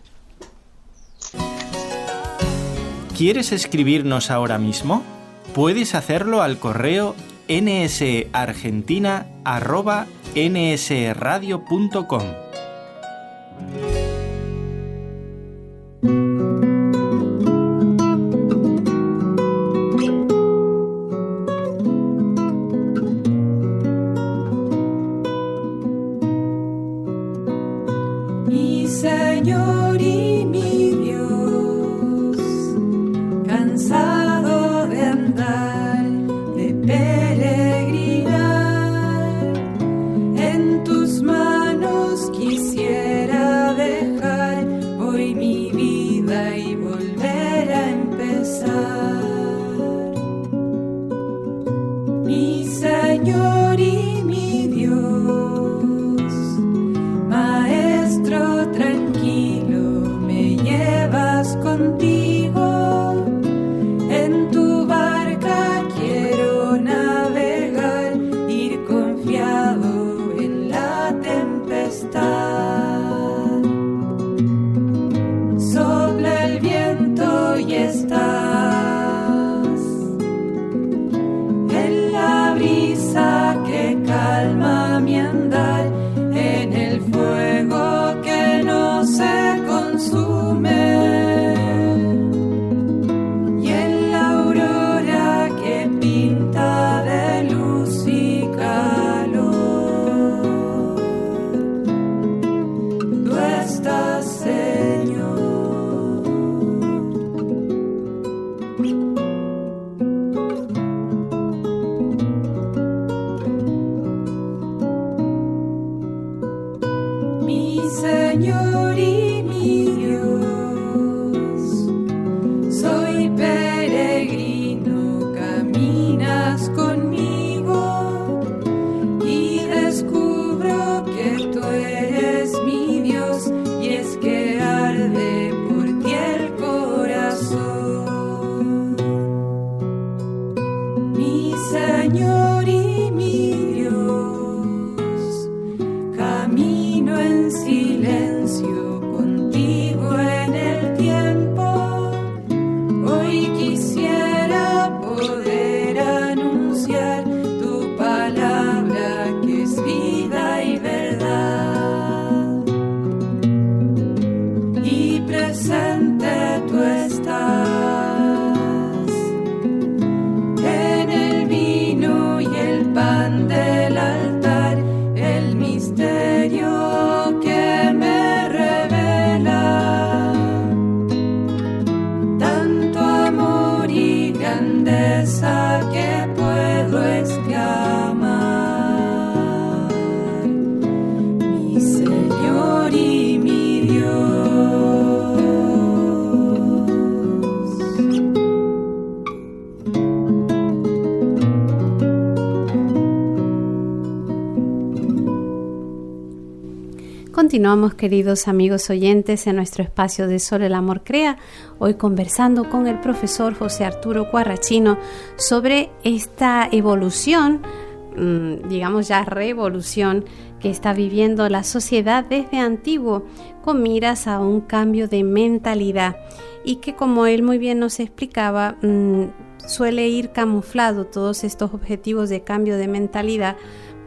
[SPEAKER 1] ¿Quieres escribirnos ahora mismo? Puedes hacerlo al correo nsargentina@nsradio.com.
[SPEAKER 4] Mi Señor y mi Dios, cansado de andar, de peregrinar, en tus manos quisiera dejar hoy mi vida y volver a empezar. Mi Señor y mi Dios, Maestro tranquilo, me llevas contigo. En tu barca quiero navegar, ir confiado en la tempestad. Sopla el viento y estás en la brisa que calma mi andar, en el fuego que no se consume y en la aurora que pinta de luz y calor. Tú estás, Señor. Mi Señor y mi Dios, soy peregrino, caminas conmigo y descubro que tú eres mi Dios, y es que arde por ti el corazón. Mi Señor y mi Dios, camino en silencio contigo en el tiempo. Hoy quisiera poder anunciar tu palabra que es vida y verdad. Y presente tú estás en el vino y el pan del altar, el misterio que me revela.
[SPEAKER 2] Continuamos, queridos amigos oyentes, en nuestro espacio de Solo el Amor Crea, hoy conversando con el profesor José Arturo Cuarrachino sobre esta evolución, digamos ya revolución, que está viviendo la sociedad desde antiguo, con miras a un cambio de mentalidad y que, como él muy bien nos explicaba, suele ir camuflado todos estos objetivos de cambio de mentalidad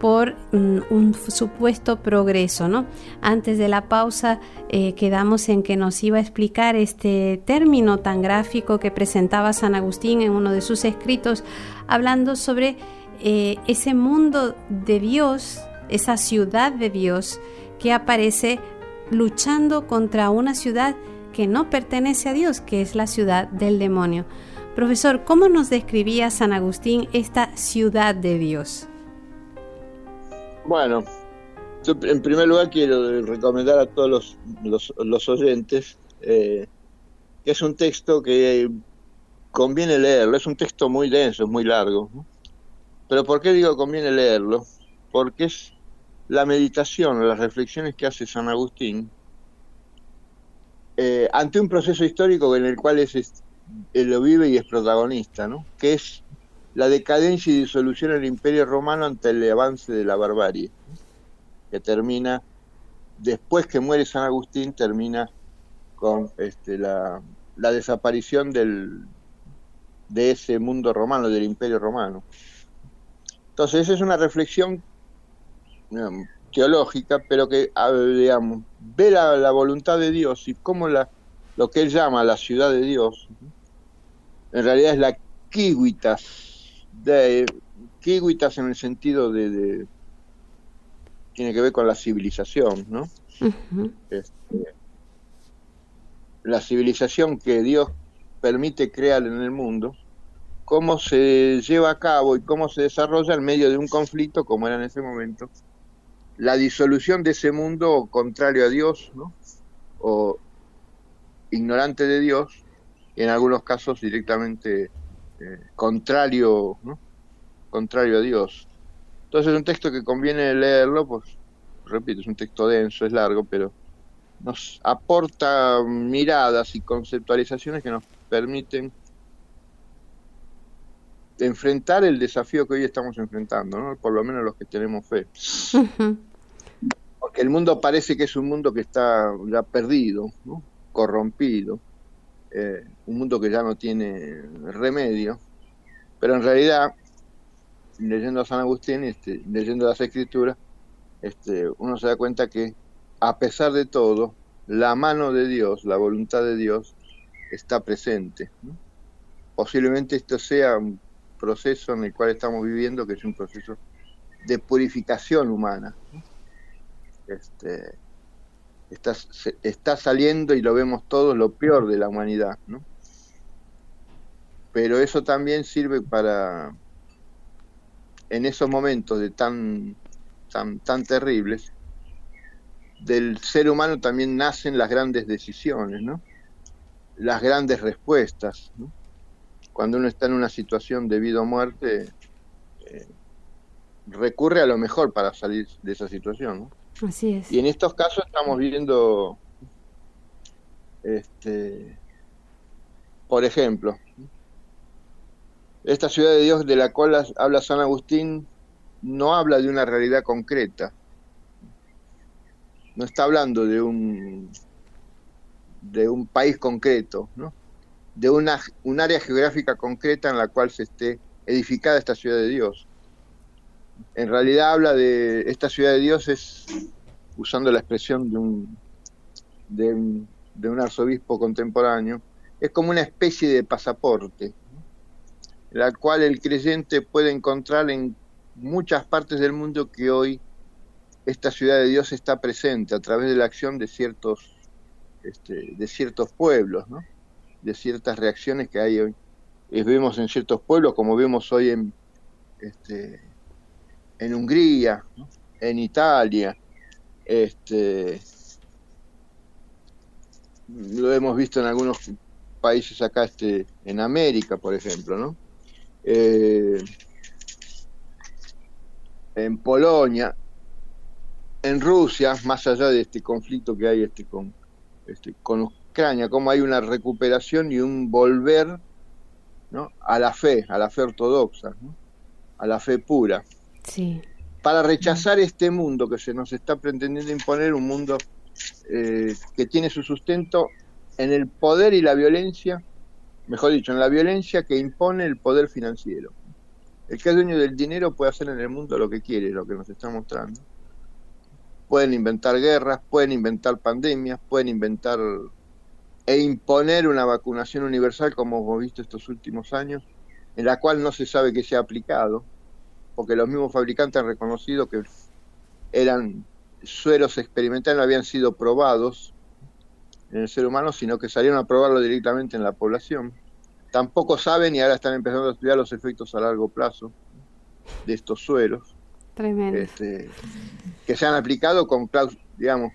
[SPEAKER 2] por un supuesto progreso, ¿no? Antes de la pausa quedamos en que nos iba a explicar este término tan gráfico que presentaba San Agustín en uno de sus escritos, hablando sobre ese mundo de Dios, esa ciudad de Dios que aparece luchando contra una ciudad que no pertenece a Dios, que es la ciudad del demonio. Profesor, ¿cómo nos describía San Agustín esta ciudad de Dios?
[SPEAKER 3] Bueno, yo en primer lugar quiero recomendar a todos los oyentes que es un texto que conviene leerlo. Es un texto muy denso, muy largo, ¿no? Pero ¿por qué digo conviene leerlo? Porque es la meditación, las reflexiones que hace San Agustín ante un proceso histórico en el cual él lo vive y es protagonista, ¿no? Que es la decadencia y disolución del Imperio Romano ante el avance de la barbarie, ¿no? Que termina, después que muere San Agustín, termina con la desaparición de ese mundo romano, del Imperio Romano. Entonces, esa es una reflexión teológica, pero que, digamos, ve la voluntad de Dios y cómo lo que él llama la ciudad de Dios, en realidad es la Quíguitas en el sentido de tiene que ver con la civilización, ¿no? Uh-huh. La civilización que Dios permite crear en el mundo, cómo se lleva a cabo y cómo se desarrolla en medio de un conflicto, como era en ese momento, la disolución de ese mundo contrario a Dios, ¿no? O ignorante de Dios, y en algunos casos directamente contrario, ¿no? Contrario a Dios. Entonces es un texto que conviene leerlo, pues repito, es un texto denso, es largo, pero nos aporta miradas y conceptualizaciones que nos permiten enfrentar el desafío que hoy estamos enfrentando, ¿no? Por lo menos los que tenemos fe. Uh-huh. Porque el mundo parece que es un mundo que está ya perdido, ¿no? Corrompido, un mundo que ya no tiene remedio, pero en realidad, leyendo a San Agustín, leyendo las Escrituras, uno se da cuenta que a pesar de todo, la mano de Dios, la voluntad de Dios está presente, ¿no? Posiblemente esto sea un proceso en el cual estamos viviendo, que es un proceso de purificación humana, ¿no? Está saliendo, y lo vemos todos, lo peor de la humanidad, ¿no? Pero eso también sirve para, en esos momentos de tan terribles, del ser humano también nacen las grandes decisiones, ¿no? Las grandes respuestas, ¿no? Cuando uno está en una situación de vida o muerte, recurre a lo mejor para salir de esa situación, ¿no?
[SPEAKER 2] Así es.
[SPEAKER 3] Y en estos casos estamos viendo, por ejemplo, esta ciudad de Dios de la cual habla San Agustín no habla de una realidad concreta, no está hablando de un país concreto, ¿no? De un área geográfica concreta en la cual se esté edificada esta ciudad de Dios. En realidad habla de esta ciudad de Dios, es, usando la expresión de un arzobispo contemporáneo, es como una especie de pasaporte, ¿no? La cual el creyente puede encontrar en muchas partes del mundo que hoy esta ciudad de Dios está presente a través de la acción de ciertos pueblos, ¿no? De ciertas reacciones que hay hoy. Vemos en ciertos pueblos, como vemos hoy en Hungría, ¿no? En Italia, lo hemos visto en algunos países acá, en América, por ejemplo, ¿no? En Polonia, en Rusia, más allá de este conflicto que hay con Ucrania, cómo hay una recuperación y un volver, ¿no?, a la fe ortodoxa, ¿no?, a la fe pura,
[SPEAKER 2] Sí.
[SPEAKER 3] para rechazar este mundo que se nos está pretendiendo imponer, un mundo que tiene su sustento en el poder y la violencia, mejor dicho, en la violencia que impone el poder financiero. El que es dueño del dinero puede hacer en el mundo lo que quiere, lo que nos está mostrando. Pueden inventar guerras, pueden inventar pandemias, pueden inventar e imponer una vacunación universal, como hemos visto estos últimos años, en la cual no se sabe que se ha aplicado, porque los mismos fabricantes han reconocido que eran sueros experimentales, no habían sido probados en el ser humano, sino que salieron a probarlo directamente en la población. Tampoco saben, y ahora están empezando a estudiar los efectos a largo plazo de estos sueros.
[SPEAKER 2] Tremendo.
[SPEAKER 3] Que se han aplicado con, digamos,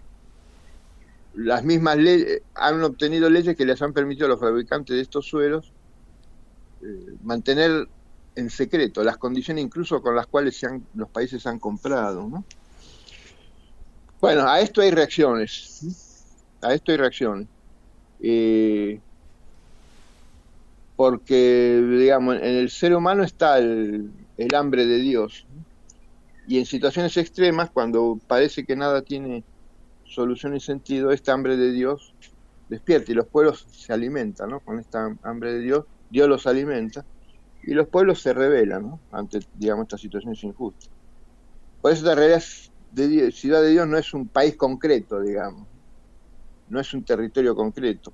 [SPEAKER 3] las mismas leyes, han obtenido leyes que les han permitido a los fabricantes de estos sueros mantener en secreto las condiciones incluso con las cuales los países han comprado, ¿no? Bueno, a esto hay reacciones, porque, digamos, en el ser humano está el hambre de Dios, ¿no? Y en situaciones extremas, cuando parece que nada tiene solución y sentido, esta hambre de Dios despierta y los pueblos se alimentan, ¿no? Con esta hambre de Dios, Dios los alimenta y los pueblos se rebelan, ¿no?, ante, digamos, estas situaciones injustas. Por eso la realidad de Ciudad de Dios no es un país concreto, digamos, no es un territorio concreto.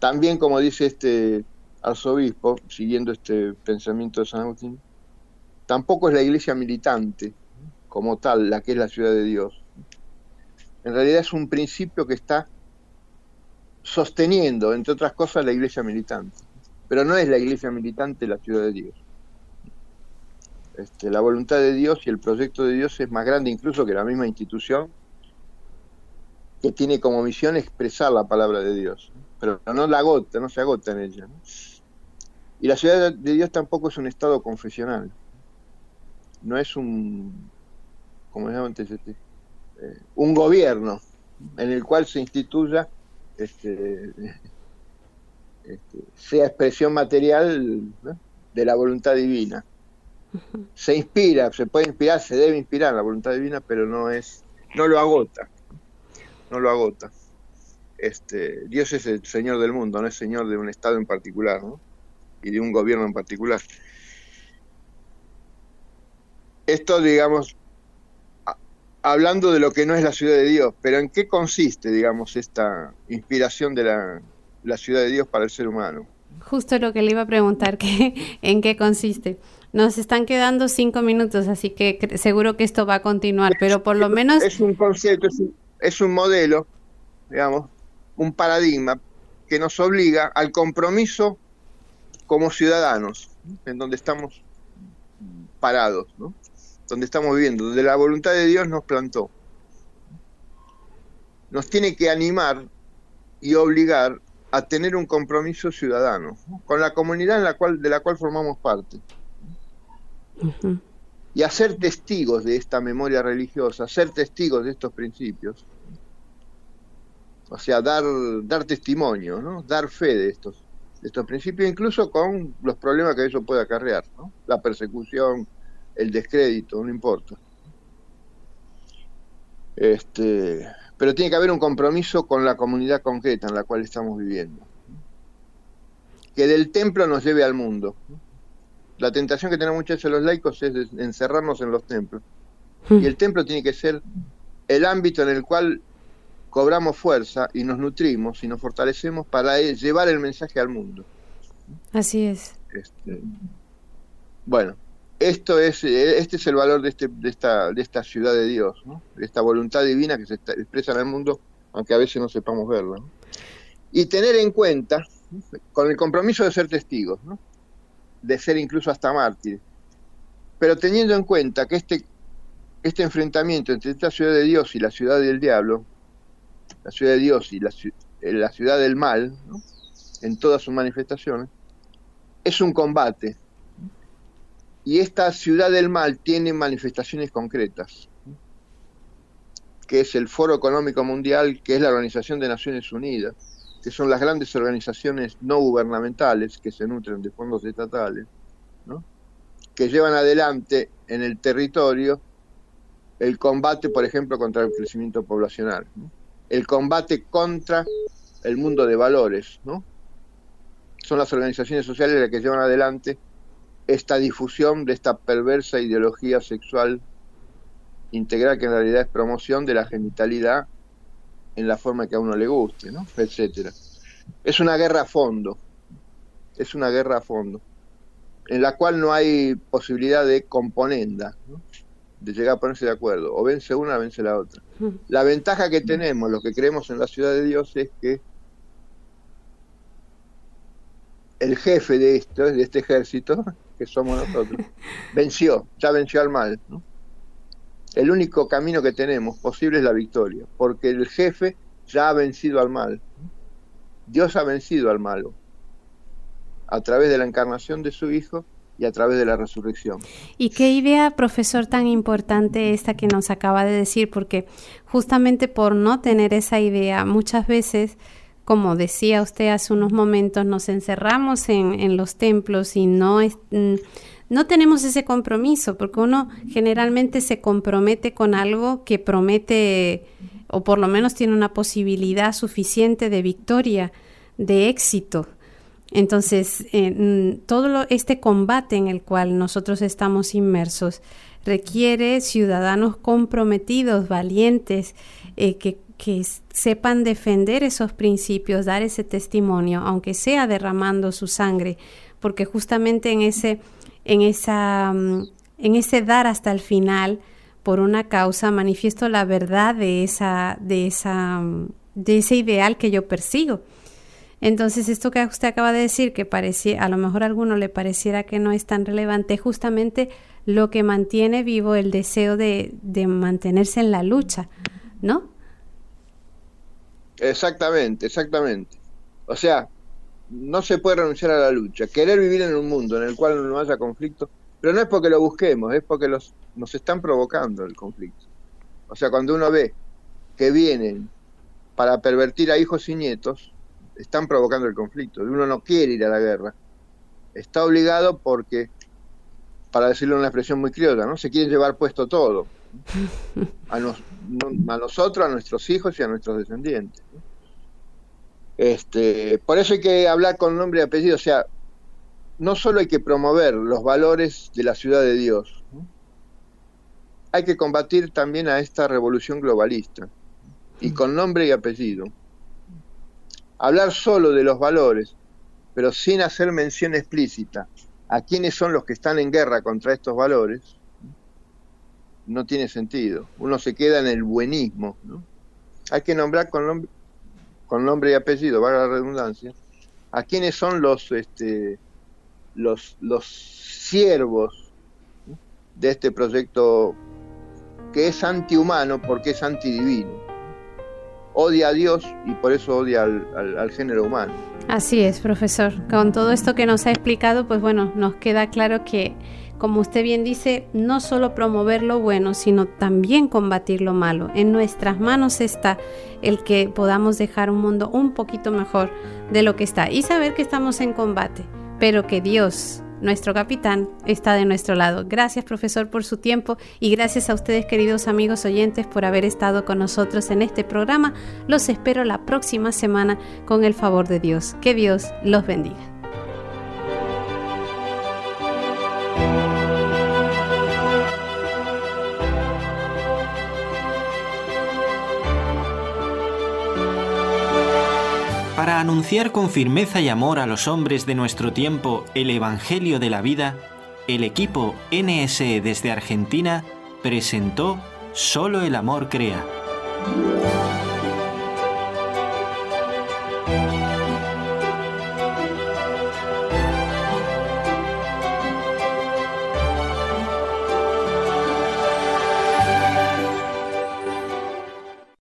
[SPEAKER 3] También, como dice este arzobispo, siguiendo este pensamiento de San Agustín, tampoco es la iglesia militante como tal la que es la ciudad de Dios. En realidad es un principio que está sosteniendo, entre otras cosas, la iglesia militante. Pero no es la iglesia militante la ciudad de Dios. La voluntad de Dios y el proyecto de Dios es más grande incluso que la misma institución, que tiene como misión expresar la palabra de Dios, pero no se agota en ella, ¿no? Y la ciudad de Dios tampoco es un estado confesional. No es un gobierno en el cual se instituya, sea expresión material, ¿no?, de la voluntad divina. Se inspira, se puede inspirar, se debe inspirar la voluntad divina, pero no lo agota. Dios es el Señor del mundo, no es Señor de un estado en particular, ¿no?, y de un gobierno en particular. Esto, digamos, hablando de lo que no es la ciudad de Dios, pero ¿en qué consiste, digamos, esta inspiración de la ciudad de Dios para el ser humano?
[SPEAKER 2] Justo lo que le iba a preguntar, ¿en qué consiste? Nos están quedando 5 minutos, así que seguro que esto va a continuar, pero por lo menos...
[SPEAKER 3] Es un concepto, es un modelo, digamos, un paradigma que nos obliga al compromiso como ciudadanos, en donde estamos parados, ¿no?, donde estamos viviendo, donde la voluntad de Dios nos plantó. Nos tiene que animar y obligar a tener un compromiso ciudadano, ¿no?, con la comunidad de la cual formamos parte.
[SPEAKER 2] Uh-huh.
[SPEAKER 3] Y a ser testigos de esta memoria religiosa, ser testigos de estos principios. O sea, dar testimonio, ¿no?, dar fe de estos principios, incluso con los problemas que eso puede acarrear, ¿no?, la persecución, el descrédito, no importa. Pero tiene que haber un compromiso con la comunidad concreta en la cual estamos viviendo, que del templo nos lleve al mundo. La tentación que tenemos muchas veces los laicos es de encerrarnos en los templos, y el templo tiene que ser el ámbito en el cual cobramos fuerza y nos nutrimos y nos fortalecemos para llevar el mensaje al mundo.
[SPEAKER 2] Así es.
[SPEAKER 3] Bueno, este es el valor de esta ciudad de Dios, ¿no?, de esta voluntad divina que se expresa en el mundo, aunque a veces no sepamos verla, ¿no? Y tener en cuenta, con el compromiso de ser testigos, ¿no?, de ser incluso hasta mártires, pero teniendo en cuenta que este enfrentamiento entre esta ciudad de Dios y la ciudad del diablo, la ciudad de Dios y la ciudad del mal, ¿no?, en todas sus manifestaciones, es un combate Y esta ciudad del mal tiene manifestaciones concretas, que es el Foro Económico Mundial, que es la Organización de Naciones Unidas, que son las grandes organizaciones no gubernamentales que se nutren de fondos estatales, ¿no?, que llevan adelante en el territorio el combate, por ejemplo, contra el crecimiento poblacional, ¿no?, el combate contra el mundo de valores, ¿no? Son las organizaciones sociales las que llevan adelante esta difusión de esta perversa ideología sexual integral, que en realidad es promoción de la genitalidad en la forma que a uno le guste, ¿no?, etcétera. Es una guerra a fondo, en la cual no hay posibilidad de componenda, ¿no?, de llegar a ponerse de acuerdo, o vence una o vence la otra. La ventaja que tenemos, los que creemos en la ciudad de Dios, es que el jefe de este ejército, que somos nosotros, ya venció al mal, ¿no? El único camino que tenemos posible es la victoria, porque el jefe ya ha vencido al mal. Dios ha vencido al malo a través de la encarnación de su Hijo y a través de la resurrección.
[SPEAKER 2] Y qué idea, profesor, tan importante esta que nos acaba de decir, porque justamente por no tener esa idea, muchas veces, como decía usted hace unos momentos, nos encerramos en los templos y no tenemos ese compromiso, porque uno generalmente se compromete con algo que promete, o por lo menos tiene una posibilidad suficiente de victoria, de éxito. Entonces, todo este combate en el cual nosotros estamos inmersos requiere ciudadanos comprometidos, valientes, que sepan defender esos principios, dar ese testimonio, aunque sea derramando su sangre, porque justamente en ese dar hasta el final por una causa manifiesto la verdad de ese ideal que yo persigo. Entonces, esto que usted acaba de decir, que a lo mejor a alguno le pareciera que no es tan relevante, es justamente lo que mantiene vivo el deseo de mantenerse en la lucha, ¿no?
[SPEAKER 3] Exactamente. O sea, no se puede renunciar a la lucha. Querer vivir en un mundo en el cual no haya conflicto, pero no es porque lo busquemos, es porque nos están provocando el conflicto. O sea, cuando uno ve que vienen para pervertir a hijos y nietos, están provocando el conflicto. Uno no quiere ir a la guerra. Está obligado porque, para decirlo en una expresión muy criolla, ¿no?, se quieren llevar puesto todo. A nosotros, a nuestros hijos y a nuestros descendientes. Por eso hay que hablar con nombre y apellido. O sea, no solo hay que promover los valores de la ciudad de Dios, ¿no?, hay que combatir también a esta revolución globalista, y con nombre y apellido. Hablar solo de los valores, pero sin hacer mención explícita a quiénes son los que están en guerra contra estos valores, no tiene sentido. Uno se queda en el buenismo, ¿no? Hay que nombrar con nombre y apellido, valga la redundancia, a quiénes son los siervos, ¿no?, de este proyecto que es antihumano porque es antidivino. Odia a Dios y por eso odia al género humano.
[SPEAKER 2] Así es, profesor. Con todo esto que nos ha explicado, pues bueno, nos queda claro que, como usted bien dice, no solo promover lo bueno, sino también combatir lo malo. En nuestras manos está el que podamos dejar un mundo un poquito mejor de lo que está y saber que estamos en combate, pero que Dios, nuestro capitán, está de nuestro lado. Gracias, profesor, por su tiempo, y gracias a ustedes, queridos amigos oyentes, por haber estado con nosotros en este programa. Los espero la próxima semana con el favor de Dios. Que Dios los bendiga.
[SPEAKER 1] Para anunciar con firmeza y amor a los hombres de nuestro tiempo el Evangelio de la vida, el equipo NSE desde Argentina presentó Solo el amor crea.